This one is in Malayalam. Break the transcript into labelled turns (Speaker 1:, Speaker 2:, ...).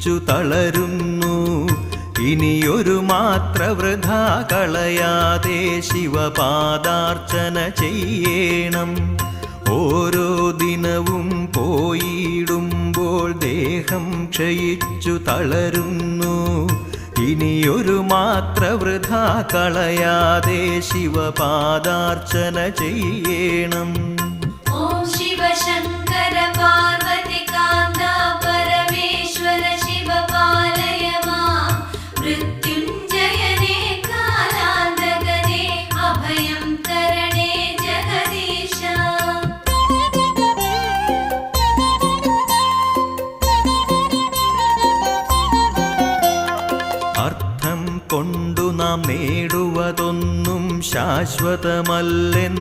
Speaker 1: ക്ഷയിച്ചു തളരുന്നു. ഇനിയൊരു മാത്ര വൃഥാ കളയാതെ ശിവപാദാർച്ചന ചെയ്യണം. ഓരോ ദിനവും പോയിടുമ്പോൾ ദേഹം ക്ഷയിച്ചു തളരുന്നു. ഇനിയൊരു മാത്ര വൃഥാ കളയാതെ ശിവപാദാർച്ചന ചെയ്യണം.
Speaker 2: ഓം ശിവശങ്കര പാർവതി കാന്ത പരമേശ്വര ശിവപാലയ മാം. മൃത്യുഞ്ജയനേ കാലാന്തകനേ അഭയം തരണേ ജഗദീശ.
Speaker 1: അർത്ഥം കൊണ്ടു നാം നേടുവതൊന്നും ശാശ്വതമല്ലെന്ന്